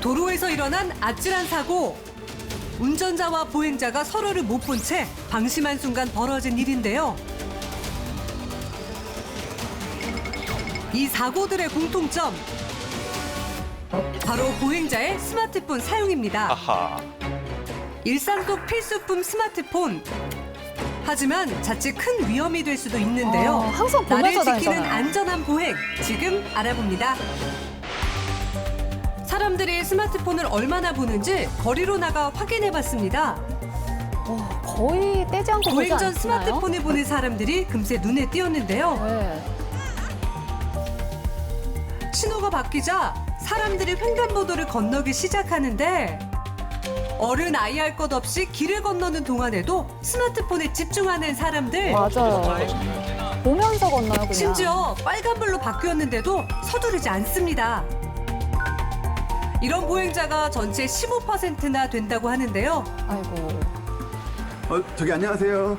도로에서 일어난 아찔한 사고. 운전자와 보행자가 서로를 못 본 채 방심한 순간 벌어진 일인데요. 이 사고들의 공통점. 바로 보행자의 스마트폰 사용입니다. 아하. 일상 속 필수품 스마트폰. 하지만 자칫 큰 위험이 될 수도 있는데요. 항상 나를 보면서 지키는 다니잖아요. 안전한 보행, 지금 알아봅니다. 사람들이 스마트폰을 얼마나 보는지 거리로 나가 확인해봤습니다. 거의 떼지 않고 보지 보행 전 않나요? 스마트폰을 보는 사람들이 금세 눈에 띄었는데요. 네. 신호가 바뀌자 사람들이 횡단보도를 건너기 시작하는데 어른 아이 할 것 없이 길을 건너는 동안에도 스마트폰에 집중하는 사람들. 맞아요. 보면서 건너요, 그냥. 심지어 빨간불로 바뀌었는데도 서두르지 않습니다. 이런 보행자가 전체 15%나 된다고 하는데요. 아이고. 저기 안녕하세요.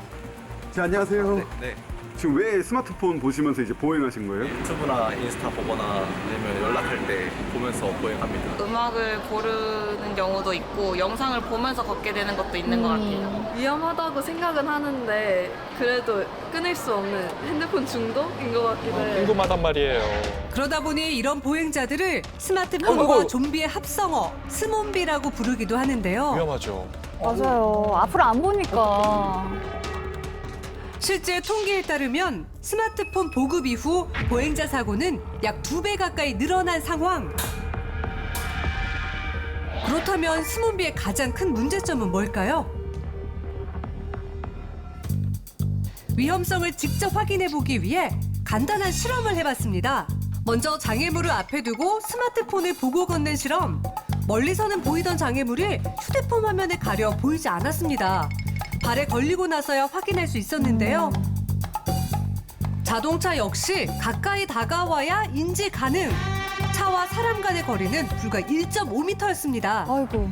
안녕하세요. 네. 지금 왜 스마트폰 보시면서 이제 보행하신 거예요? 유튜브나 인스타 보거나 아니면 연락할 때 보면서 보행합니다. 음악을 고르는 경우도 있고 영상을 보면서 걷게 되는 것도 있는 것 같아요. 위험하다고 생각은 하는데 그래도 끊을 수 없는 핸드폰 중독인 것 같기도 해요. 궁금하단 말이에요. 그러다 보니 이런 보행자들을 스마트폰과 좀비의 합성어, 스몬비라고 부르기도 하는데요. 위험하죠. 맞아요. 앞으로 안 보니까. 실제 통계에 따르면 스마트폰 보급 이후 보행자 사고는 약 2배 가까이 늘어난 상황. 그렇다면 스몬비의 가장 큰 문제점은 뭘까요? 위험성을 직접 확인해보기 위해 간단한 실험을 해봤습니다. 먼저 장애물을 앞에 두고 스마트폰을 보고 걷는 실험. 멀리서는 보이던 장애물이 휴대폰 화면에 가려 보이지 않았습니다. 발에 걸리고 나서야 확인할 수 있었는데요. 자동차 역시 가까이 다가와야 인지 가능. 차와 사람 간의 거리는 불과 1.5m였습니다. 아이고.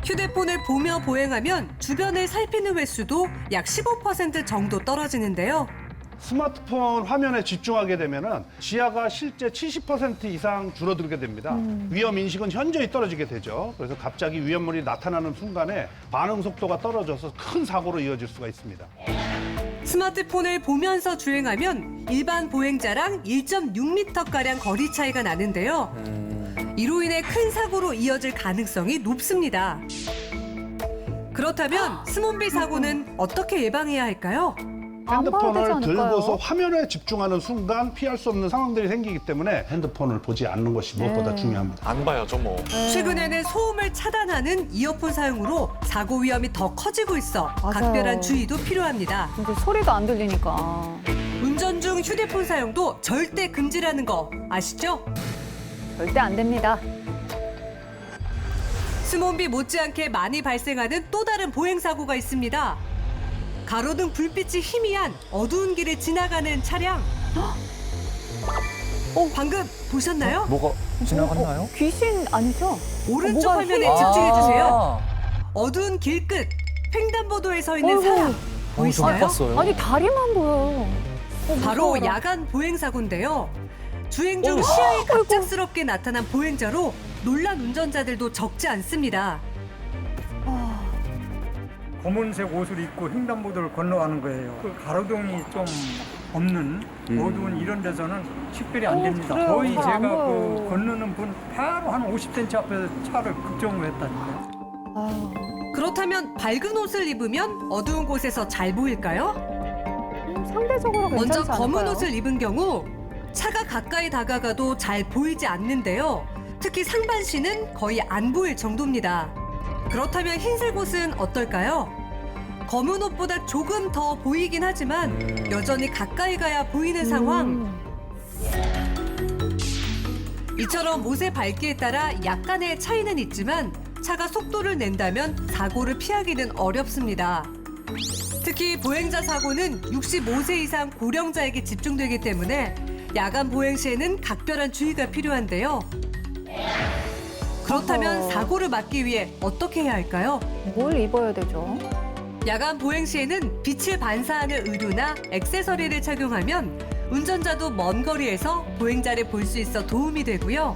휴대폰을 보며 보행하면 주변을 살피는 횟수도 약 15% 정도 떨어지는데요. 스마트폰 화면에 집중하게 되면은 시야가 실제 70% 이상 줄어들게 됩니다. 위험 인식은 현저히 떨어지게 되죠. 그래서 갑자기 위험물이 나타나는 순간에 반응 속도가 떨어져서 큰 사고로 이어질 수가 있습니다. 스마트폰을 보면서 주행하면 일반 보행자랑 1.6m가량 거리 차이가 나는데요. 이로 인해 큰 사고로 이어질 가능성이 높습니다. 그렇다면 스몬비 사고는 어떻게 예방해야 할까요? 안 봐야 되지 핸드폰을 않을까요? 들고서 화면에 집중하는 순간 피할 수 없는 상황들이 생기기 때문에 핸드폰을 보지 않는 것이 무엇보다 중요합니다. 안 봐야죠, 뭐. 최근에는 소음을 차단하는 이어폰 사용으로 사고 위험이 더 커지고 있어 맞아요. 각별한 주의도 필요합니다. 이제 소리도 안 들리니까. 운전 중 휴대폰 사용도 절대 금지라는 거 아시죠? 절대 안 됩니다. 스몬비 못지않게 많이 발생하는 또 다른 보행 사고가 있습니다. 가로등 불빛이 희미한 어두운 길을 지나가는 차량. 방금 보셨나요? 뭐가 지나갔나요? 귀신 아니죠? 오른쪽 뭐가 화면에 희미한- 집중해 주세요. 어두운 길 끝 횡단보도에 서 있는 어이구. 사람 못 보이시나요? 봤어요. 아니 다리만 보여. 바로 무서워라. 야간 보행 사고인데요. 주행 중 시야에 갑작스럽게 나타난 보행자로 놀란 운전자들도 적지 않습니다. 검은색 옷을 입고 횡단보도를 건너가는 거예요. 그 가로등이 좀 없는 어두운 이런 데서는 식별이 안 됩니다. 그래요. 거의 잘 제가 안 보여요. 그 건너는 분 바로 한 50cm 앞에서 차를 급정을 했다니까요. 아유, 그렇다면 밝은 옷을 입으면 어두운 곳에서 잘 보일까요? 상대적으로 괜찮지 먼저 않을까요? 검은 옷을 입은 경우 차가 가까이 다가가도 잘 보이지 않는데요. 특히 상반신은 거의 안 보일 정도입니다. 그렇다면 흰색 옷은 어떨까요? 검은 옷보다 조금 더 보이긴 하지만 여전히 가까이 가야 보이는 상황. 이처럼 옷의 밝기에 따라 약간의 차이는 있지만 차가 속도를 낸다면 사고를 피하기는 어렵습니다. 특히 보행자 사고는 65세 이상 고령자에게 집중되기 때문에 야간 보행 시에는 각별한 주의가 필요한데요. 그렇다면 사고를 막기 위해 어떻게 해야 할까요? 뭘 입어야 되죠? 야간 보행 시에는 빛을 반사하는 의류나 액세서리를 착용하면 운전자도 먼 거리에서 보행자를 볼 수 있어 도움이 되고요.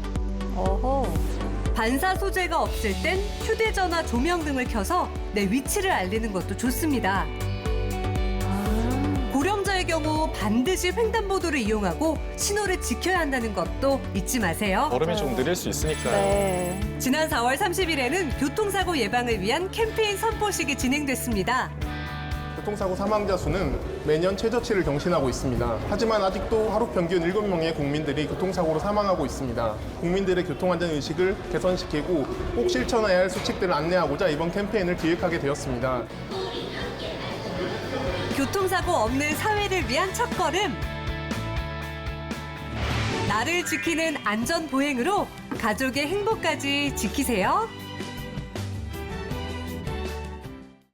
어허. 반사 소재가 없을 땐 휴대전화 조명 등을 켜서 내 위치를 알리는 것도 좋습니다. 고령자의 경우 반드시 횡단보도를 이용하고 신호를 지켜야 한다는 것도 잊지 마세요. 걸음이 좀 느릴 수 있으니까요. 네. 지난 4월 30일에는 교통사고 예방을 위한 캠페인 선포식이 진행됐습니다. 교통사고 사망자 수는 매년 최저치를 경신하고 있습니다. 하지만 아직도 하루 평균 7명의 국민들이 교통사고로 사망하고 있습니다. 국민들의 교통안전의식을 개선시키고 꼭 실천해야 할 수칙들을 안내하고자 이번 캠페인을 기획하게 되었습니다. 교통사고 없는 사회를 위한 첫걸음. 나를 지키는 안전보행으로 가족의 행복까지 지키세요.